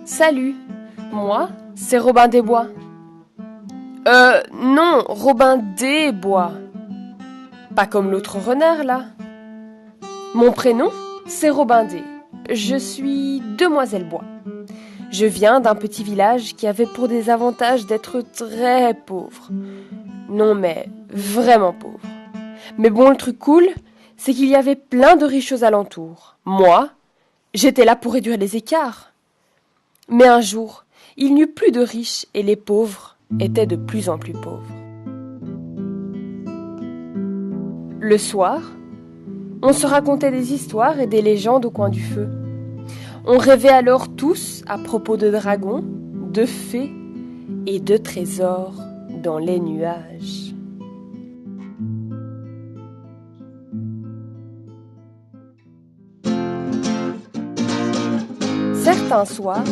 Salut, moi, c'est Robin des Bois. Non, Robin des Bois. Pas comme l'autre renard, là. Mon prénom, c'est Robin des. Je suis Demoiselle Bois. Je viens d'un petit village qui avait pour désavantage d'être très pauvre. Non mais, vraiment pauvre. Mais bon, le truc cool, c'est qu'il y avait plein de riches aux alentours. Moi, j'étais là pour réduire les écarts. Mais un jour, il n'y eut plus de riches et les pauvres étaient de plus en plus pauvres. Le soir, on se racontait des histoires et des légendes au coin du feu. On rêvait alors tous à propos de dragons, de fées et de trésors dans les nuages. Certains soirs,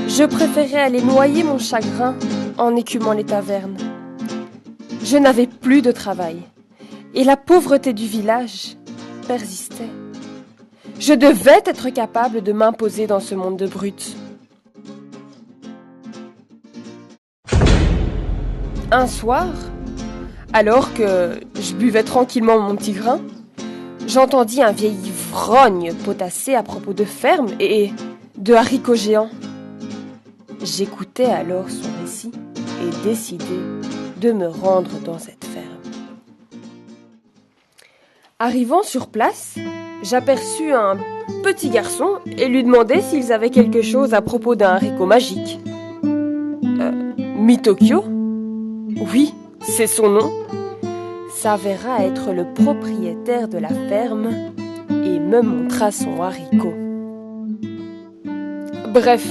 je préférais aller noyer mon chagrin en écumant les tavernes. Je n'avais plus de travail et la pauvreté du village persistait. Je devais être capable de m'imposer dans ce monde de brutes. Un soir, alors que je buvais tranquillement mon petit grain, j'entendis un vieil ivrogne potasser à propos de fermes et de haricots géants. J'écoutais alors son récit et décidai de me rendre dans cette ferme. Arrivant sur place, j'aperçus un petit garçon et lui demandai s'ils avaient quelque chose à propos d'un haricot magique. Mitokyo ? Oui, c'est son nom. S'avéra être le propriétaire de la ferme et me montra son haricot. Bref,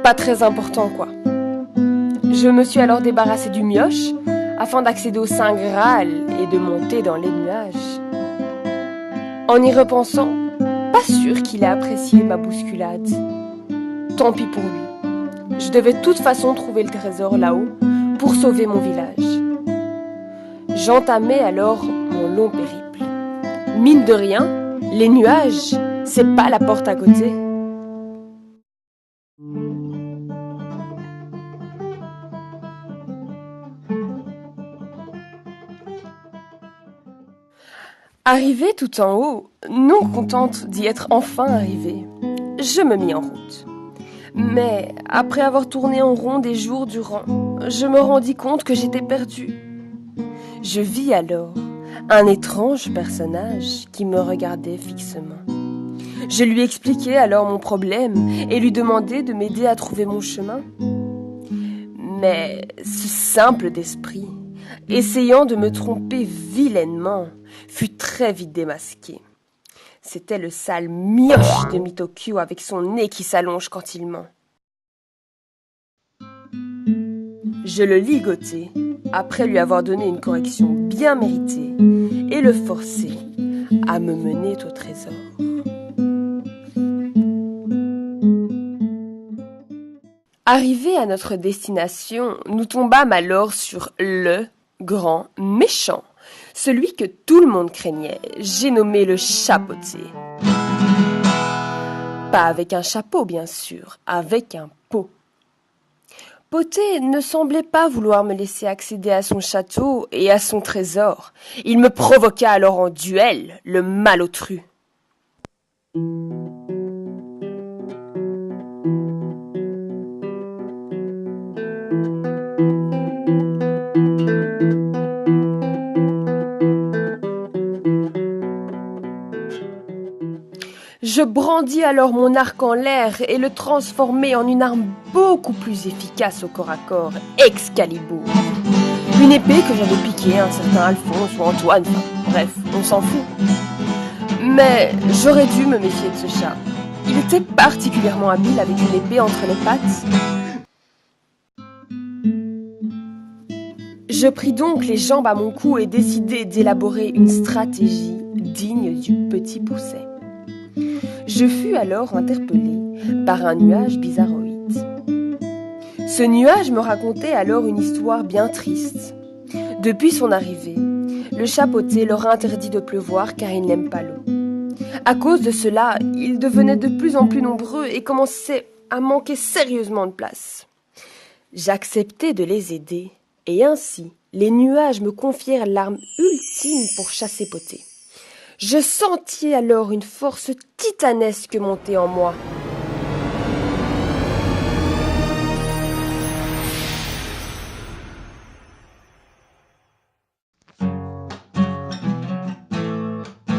pas très important quoi. Je me suis alors débarrassé du mioche afin d'accéder au Saint Graal et de monter dans les nuages. En y repensant, pas sûr qu'il ait apprécié ma bousculade. Tant pis pour lui. Je devais de toute façon trouver le trésor là-haut pour sauver mon village. J'entamai alors mon long périple. Mine de rien, les nuages, c'est pas la porte à côté. Arrivée tout en haut, non contente d'y être enfin arrivée, je me mis en route. Mais après avoir tourné en rond des jours durant, je me rendis compte que j'étais perdue. Je vis alors un étrange personnage qui me regardait fixement. Je lui expliquai alors mon problème et lui demandai de m'aider à trouver mon chemin. Mais ce simple d'esprit, essayant de me tromper vilainement, fut très vite démasqué. C'était le sale mioche de Mitokyo avec son nez qui s'allonge quand il ment. Je le ligotai, après lui avoir donné une correction bien méritée, et le forçai à me mener au trésor. Arrivés à notre destination, nous tombâmes alors sur le grand méchant, celui que tout le monde craignait. J'ai nommé le chapeautier. Pas avec un chapeau, bien sûr, avec un pot. Poté ne semblait pas vouloir me laisser accéder à son château et à son trésor. Il me provoqua alors en duel, le malotru. Je brandis alors mon arc en l'air et le transformai en une arme beaucoup plus efficace au corps à corps, Excalibur. Une épée que j'avais piquée à un certain Alphonse ou Antoine, enfin, bref, on s'en fout. Mais j'aurais dû me méfier de ce chat. Il était particulièrement habile avec une épée entre les pattes. Je pris donc les jambes à mon cou et décidai d'élaborer une stratégie digne du petit Pousset. Je fus alors interpellé par un nuage bizarroïde. Ce nuage me racontait alors une histoire bien triste. Depuis son arrivée, le chapeauté leur a interdit de pleuvoir car il n'aime pas l'eau. À cause de cela, ils devenaient de plus en plus nombreux et commençaient à manquer sérieusement de place. J'acceptai de les aider, et ainsi les nuages me confièrent l'arme ultime pour chasser Potée. Je sentis alors une force titanesque monter en moi.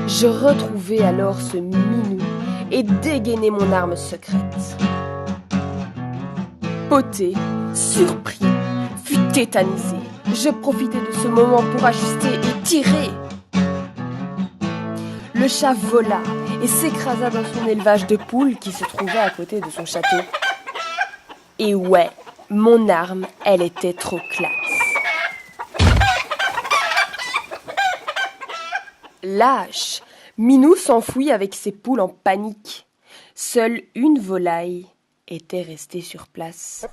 Je retrouvai alors ce Minou et dégainai mon arme secrète. Potée, surpris, fut tétanisé. Je profitai de ce moment pour ajuster et tirer. Le chat vola et s'écrasa dans son élevage de poules qui se trouvait à côté de son château. Et ouais, mon arme, elle était trop classe. Lâche, Minou s'enfuit avec ses poules en panique. Seule une volaille était restée sur place.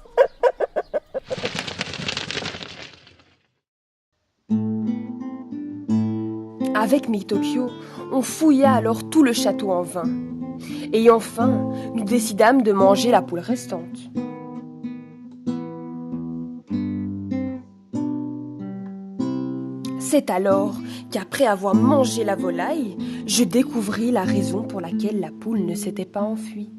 Avec Mitokyo, on fouilla alors tout le château en vain. Ayant faim, nous décidâmes de manger la poule restante. C'est alors qu'après avoir mangé la volaille, je découvris la raison pour laquelle la poule ne s'était pas enfuie.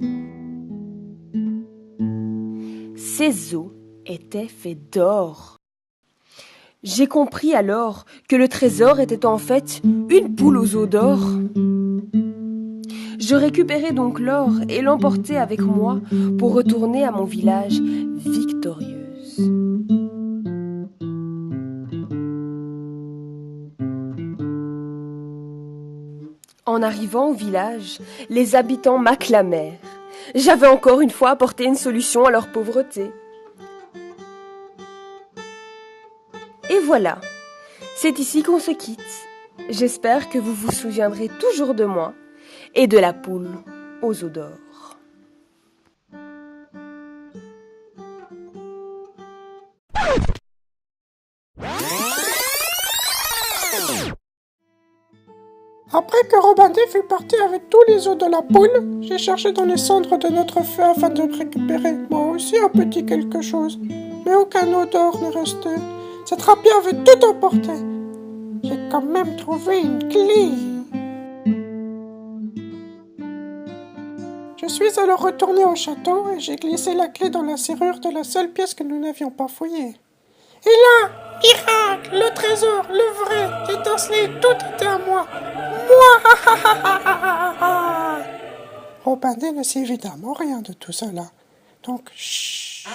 Ses os étaient faits d'or. J'ai compris alors que le trésor était en fait une poule aux os d'or. Je récupérai donc l'or et l'emportai avec moi pour retourner à mon village victorieuse. En arrivant au village, les habitants m'acclamèrent. J'avais encore une fois apporté une solution à leur pauvreté. Et voilà, c'est ici qu'on se quitte. J'espère que vous vous souviendrez toujours de moi et de la poule aux os d'or. Après que Robin-D fut parti avec tous les os de la poule, j'ai cherché dans les cendres de notre feu afin de récupérer moi aussi un petit quelque chose. Mais aucun os d'or ne restait. Cette rapie avait tout emporté. J'ai quand même trouvé une clé. Je suis alors retourné au château et j'ai glissé la clé dans la serrure de la seule pièce que nous n'avions pas fouillée. Et là, miracle, le trésor, le vrai, étincelé, tout était à moi. Moi, Robin-D ne sait évidemment rien de tout cela. Donc, chut.